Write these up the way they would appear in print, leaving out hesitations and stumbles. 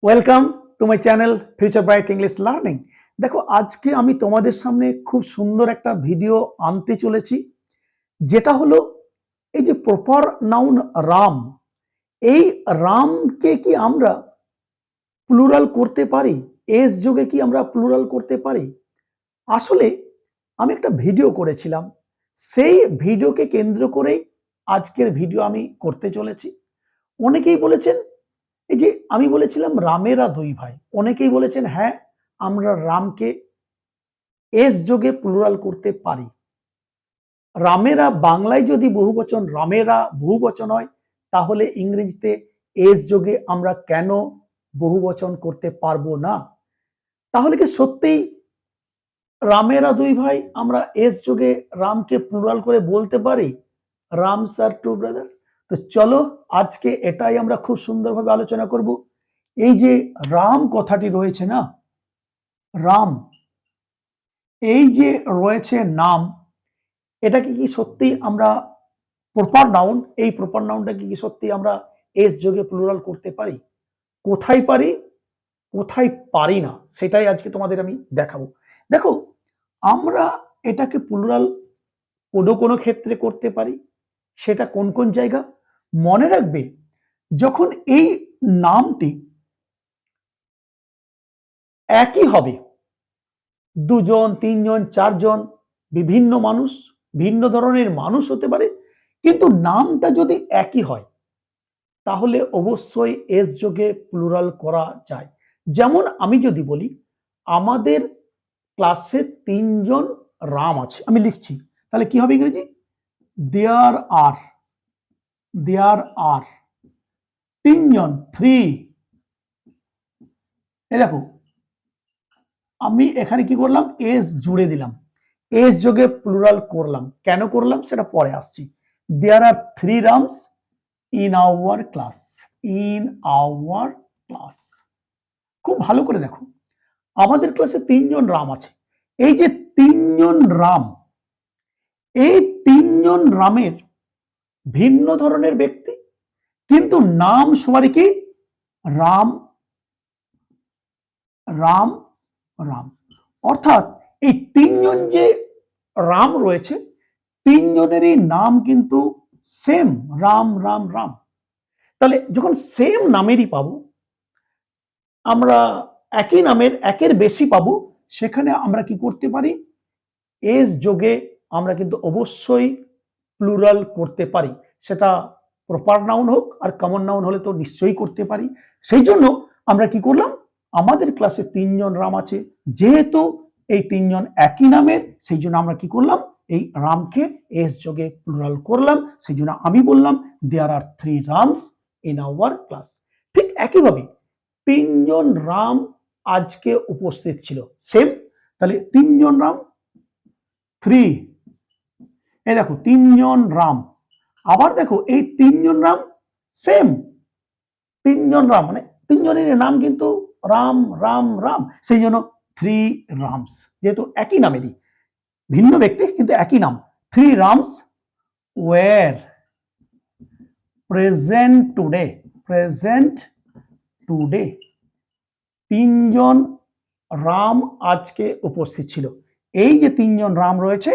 Welcome to my channel future bright English learning. দেখো, আজকে আমি তোমাদের সামনে খুব সুন্দর একটা ভিডিও আনতে চলেছি, যেটা হলো এই যে প্রপার নাউন রাম। এই রামকে কি আমরা প্লুরাল করতে পারি? এস যোগে কি আমরা প্লুরাল করতে পারি? আসলে আমি একটা ভিডিও করেছিলাম, সেই ভিডিওকে কেন্দ্র করেই আজকের ভিডিও আমি করতে চলেছি। অনেকেই বলেছেন, এই যে আমি বলেছিলাম রামেরা দুই ভাই, অনেকেই বলেছেন হ্যাঁ আমরা রামকে এস যোগে প্লুরাল করতে পারি। রামেরা বাংলায় যদি বহুবচন, রামেরা বহুবচন হয়, তাহলে ইংরেজিতে এস যোগে আমরা কেন বহুবচন করতে পারবো না? তাহলে কি সত্যিই রামেরা দুই ভাই আমরা এস যোগে রামকে প্লুরাল করে বলতে পারি? রামস আর টু ব্রাদার্স। তো চলো আজকে এটাই আমরা খুব সুন্দরভাবে আলোচনা করব। এই যে রাম কথাটি রয়েছে না, রাম, এই যে রয়েছে নাম, এটাকে কি সত্যি আমরা প্রপার নাউন, এই প্রপার নাউনটাকে কি সত্যি আমরা এস যোগে প্লুরাল করতে পারি? কোথায় পারি, কোথায় পারি না, সেটাই আজকে তোমাদের আমি দেখাবো। দেখো, আমরা এটাকে প্লুরাল কোনো কোনো ক্ষেত্রে করতে পারি। সেটা কোন কোন জায়গা মনে রাখবে? যখন এই নামটি একই হবে, দুজন, তিনজন, চারজন, বিভিন্ন মানুষ, ভিন্ন ধরনের মানুষ হতে পারে, কিন্তু নামটা যদি একই হয় তাহলে অবশ্যই এস যোগে প্লুরাল করা যায়। যেমন আমি যদি বলি আমাদের ক্লাসে তিনজন রাম আছে, আমি লিখছি, তাহলে কি হবে ইংরেজি? দেয়ার আর, দেয়ার আর তিনজন, থ্রি। এই দেখো, আমি এখানে কি করলাম, এস জুড়ে দিলাম, এস যোগে প্লুরাল করলাম। কেন করলাম সেটা পরে আসছি। There are three Rams in our class, in our class. খুব ভালো করে দেখো, আমাদের ক্লাসে তিনজন রাম আছে। এই যে তিনজন রাম, এই তিনজন রামের ভিন্ন ধরনের ব্যক্তি, কিন্তু নাম সবারই কি? রাম, রাম, রাম। অর্থাৎ এই তিনজন যে রাম রয়েছে, তিনজনেরই নাম কিন্তু সেম, রাম, রাম, রাম। তাহলে যখন সেম নামেরই পাবো আমরা, একই নামের একের বেশি পাবো, সেখানে আমরা কি করতে পারি? এস যোগে আমরা কিন্তু অবশ্যই প্লুরাল করতে পারি। সেটা প্রপার নাউন হোক আর কমন নাউন হলে তো নিশ্চয়ই করতে পারি। সেই জন্য আমরা কি করলাম, আমাদের ক্লাসে তিনজন রাম আছে, যেহেতু এই তিনজন একই নামের, সেই জন্য আমরা কি করলাম, এই রামকে এস যোগে প্লুরাল করলাম। সেই জন্য আমি বললাম দেয়ার are three Rams in our class. ঠিক একইভাবে তিনজন রাম আজকে উপস্থিত ছিল, সেম। তাহলে তিনজন রাম, থ্রি। এই দেখো তিনজন রাম, আবার দেখো এই তিনজন রাম, সেম তিনজন রাম, মানে তিনজনের নাম কিন্তু রাম, রাম, রাম। সেই জন্য থ্রি রামস, যেহেতু একই নামেরই, ভিন্ন ব্যক্তি কিন্তু একই নাম। Three Rams were present today, present today. তিনজন রাম আজকে উপস্থিত ছিল। এই যে তিনজন রাম রয়েছে,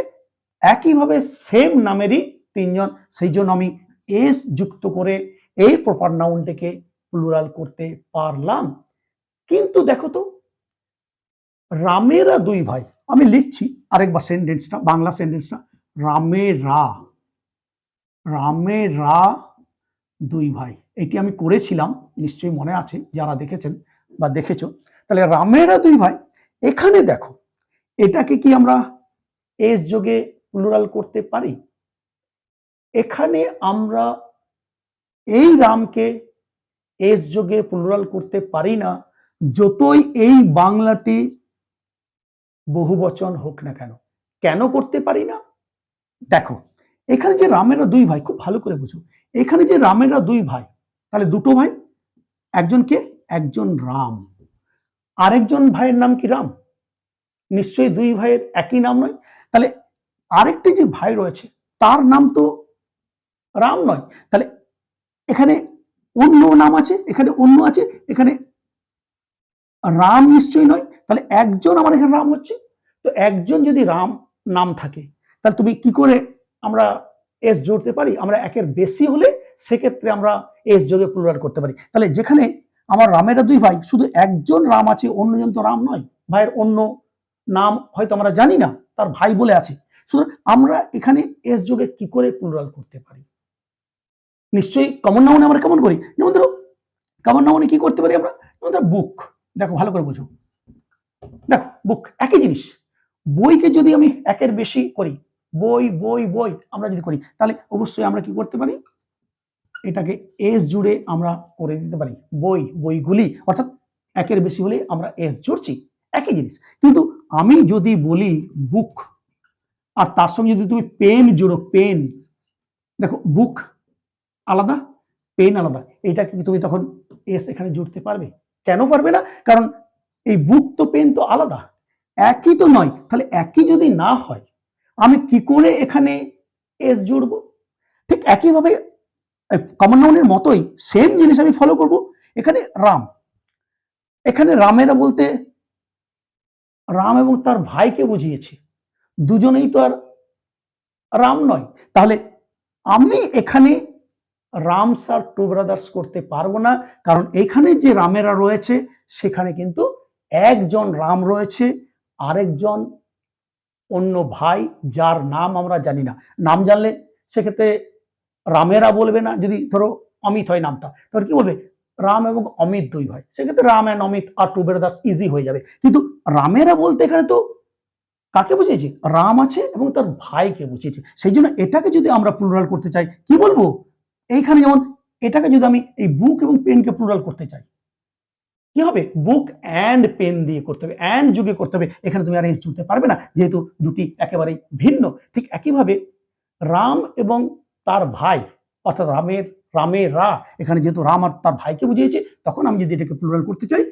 একইভাবে সেম নামেরই তিনজন, সেই জন্য আমি এস যুক্ত করে এই প্রপার নাউনটাকে প্লুরাল করতে পারলাম। কিন্তু দেখো তো, রামেরা দুই ভাই, আমি লিখছি আরেকবার সেন্টেন্সটা, বাংলা সেন্টেন্সটা, রামেরা, রামেরা দুই ভাই। এটি আমি করেছিলাম, নিশ্চয়ই মনে আছে যারা দেখেছেন বা দেখেছো। তাহলে রামেরা দুই ভাই, এখানে দেখো এটাকে কি আমরা এস যোগে প্লুরাল করতে পারি? এখানে আমরা এই রামকে এস যোগে প্লুরাল করতে পারি না, যতই এই বাংলাটি বহুবচন হোক না কেন। কেন করতে পারি না? দেখো, এখানে যে রামেরা দুই ভাই, খুব ভালো করে বুঝো, এখানে যে রামেরা দুই ভাই, তাহলে দুটো ভাই, একজন কে? একজন রাম। আরেকজন ভাইয়ের নাম কি রাম? নিশ্চয়ই দুই ভাইয়ের একই নাম নয়। তাহলে আরেকটি যে ভাই রয়েছে তার নাম তো রাম নয়। তাহলে এখানে অন্য নাম আছে, এখানে অন্য আছে, এখানে রাম নিশ্চয়ই নয়, তাহলে একজন আমার এখানে রাম হচ্ছে। তো একজন যদি রাম নাম থাকে, তাহলে তুমি কি করে আমরা এস জুড়তে পারি? আমরা একের বেশি হলে সেক্ষেত্রে আমরা এস যোগে প্লুরাল করতে পারি। তাহলে যেখানে আমার রামেরা দুই ভাই, শুধু একজন রাম আছে, অন্যজন তো রাম নয়, ভাইয়ের অন্য নাম হয়তো আমরা জানি না, তার ভাই বলে আছে। সুতরাং আমরা এখানে এস যোগে কি করে প্লুরাল করতে পারি? নিশ্চয়ই কমন নাউনে আমরা কেমন করি? যেমন ধরো কমন নাউনে কি করতে পারি আমরা? যেমন ধরো বুক, দেখো ভালো করে বুঝো, দেখো বুক একই জিনিস। বইকে যদি আমি একের বেশি করি, বই বই বই আমরা যদি করি, তাহলে অবশ্যই আমরা কি করতে পারি? এটাকে এস জুড়ে আমরা করে দিতে পারি, বই বইগুলি, অর্থাৎ একের বেশি হলে আমরা এস জুড়ছি, একই জিনিস। কিন্তু আমি যদি বলি বুক, আর তার সঙ্গে যদি তুমি পেন জুড়ো, পেন, দেখো বুক আলাদা, পেন আলাদা, এটা কি তুমি তখন এস এখানে জুড়তে পারবে? কেন পারবে না? কারণ এই বুক তো পেন তো আলাদা, একই তো নয়। তাহলে একই যদি না হয়, আমি কি করে এখানে এস জুড়বো? ঠিক একইভাবে কমন নাউনের মতোই সেম জিনিস আমি ফলো করব। এখানে রাম, এখানে রামেরা বলতে রাম এবং তার ভাইকে বুঝিয়েছে, দুজনেই তো আর রাম নয়। তাহলে আমি এখানে রামস আর টু ব্রাদার্স করতে পারবো না, কারণ এখানে যে রামেরা রয়েছে সেখানে কিন্তু একজন রাম রয়েছে, আরেকজন অন্য ভাই যার নাম আমরা জানি না। নাম জানলে সেক্ষেত্রে রামেরা বলবে না, যদি ধরো অমিত হয় নামটা, তাহলে কি বলবে? রাম এবং অমিত দুই ভাই, সেক্ষেত্রে রাম এন্ড অমিত আর টু ব্রাদার্স ইজি হয়ে যাবে। কিন্তু রামেরা বলতে এখানে তো কাকে বুঝিয়েছে? রাম আছে এবং তার ভাইকে বুঝিয়েছে। সেই জন্য এটাকে যদি আমরা প্লুরাল করতে চাই, কি বলবো? এইখানে যেমন এটাকে যদি আমি এই বুক এবং পেনকে প্লুরাল করতে চাই, কি হবে? বুক অ্যান্ড পেন দিয়ে করতে হবে, অ্যান্ড যুগে করতে হবে। এখানে তুমি আর এস জুড়তে পারবে না, যেহেতু দুটি একেবারেই ভিন্ন। ঠিক একইভাবে রাম এবং তার ভাই, অর্থাৎ রামেরা, এখানে যেহেতু রাম আর তার ভাইকে বুঝিয়েছে, তখন আমি যদি এটাকে প্লুরাল করতে চাই,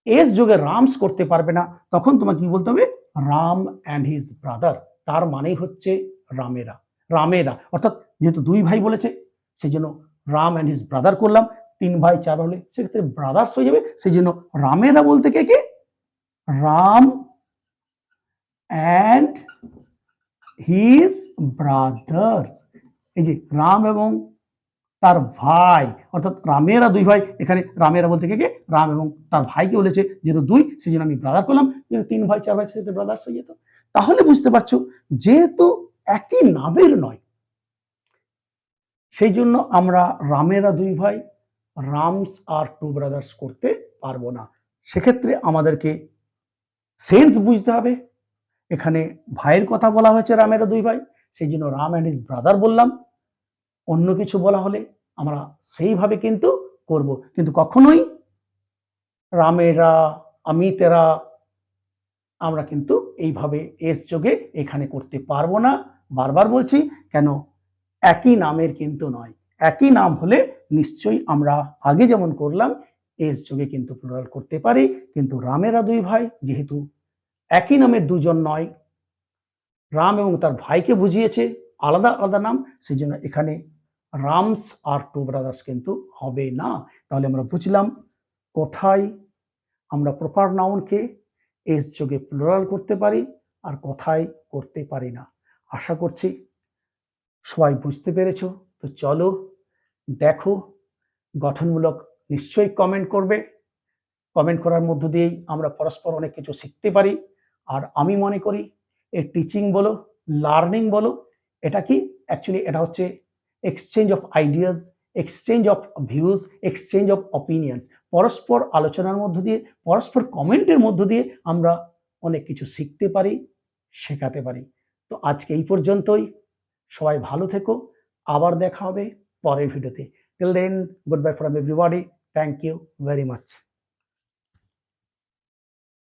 এস যোগে রামস করতে পারবে না, তখন তোমাকে কি বলতে হবে? রাম অ্যান্ড হিজ ব্রাদার, তার মানেই হচ্ছে রামেরা, রামেরা, অর্থাৎ যেহেতু দুই ভাই বলেছে সেই জন্য রাম অ্যান্ড হিজ ব্রাদার করলাম। তিন ভাই চার হলে সেক্ষেত্রে ব্রাদার্স হয়ে যাবে, সেই জন্য রামেরা বলতে কে কে? Ram and his brother. এই যে রাম এবং তার ভাই, অর্থাৎ রামেরা দুই ভাই, এখানে রামেরা বলতে কে কে? রাম এবং তার ভাইকে বলেছে, যেহেতু দুই সেই জন্য আমি ব্রাদার করলাম, যেহেতু তিন ভাই চার ভাই সেক্ষেত্রে ব্রাদার্স হয়ে যেত। তাহলে বুঝতে পারছো, যেহেতু একই নামের নয়, সেই জন্য আমরা রামেরা দুই ভাই, রামস আর টু ব্রাদার্স করতে পারবো না। সেক্ষেত্রে আমাদেরকে সেন্স বুঝতে হবে। এখানে ভাইয়ের কথা বলা হয়েছে, রামেরা দুই ভাই, সেই জন্য রাম অ্যান্ড হিজ ব্রাদার বললাম। অন্য কিছু বলা হলে আমরা সেইভাবে কিন্তু করব, কিন্তু কখনোই রামেরা, অমিতেরা আমরা কিন্তু এইভাবে এস যোগে এখানে করতে পারবো না। বারবার বলছি, কেন? একই নামের কিন্তু নয়। একই নাম হলে নিশ্চয়ই আমরা আগে যেমন করলাম এস যোগে কিন্তু প্লুরাল করতে পারি, কিন্তু রামেরা দুই ভাই যেহেতু একই নামের দুজন নয়, রাম এবং তার ভাইকে বুঝিয়েছে, আলাদা আলাদা নাম, সেই জন্য এখানে রামস আর টু ব্রাদার্স কিন্তু হবে না। তাহলে আমরা বুঝলাম কোথায় আমরা প্রপার নাউনকে এস যোগে প্লুরাল করতে পারি আর কোথায় করতে পারি না। আশা করছি সবাই বুঝতে পেরেছো। তো চলো দেখো, গঠনমূলক নিশ্চয়ই কমেন্ট করবে, কমেন্ট করার মধ্য দিয়েই আমরা পরস্পর অনেক কিছু শিখতে পারি। আর আমি মনে করি এই টিচিং বলো, লার্নিং বলো, এটা কি? অ্যাকচুয়ালি এটা হচ্ছে exchange of ideas, exchange of views, exchange of opinions. পরস্পর আলোচনার মধ্য দিয়ে, পরস্পর কমেন্টের মধ্য দিয়ে আমরা অনেক কিছু শিখতে পারি, শেখাতে পারি। তো আজকে এই পর্যন্তই। সবাই ভালো থেকো, আবার দেখা হবে পরের ভিডিওতে। Till then, good bye from everybody. Thank you very much.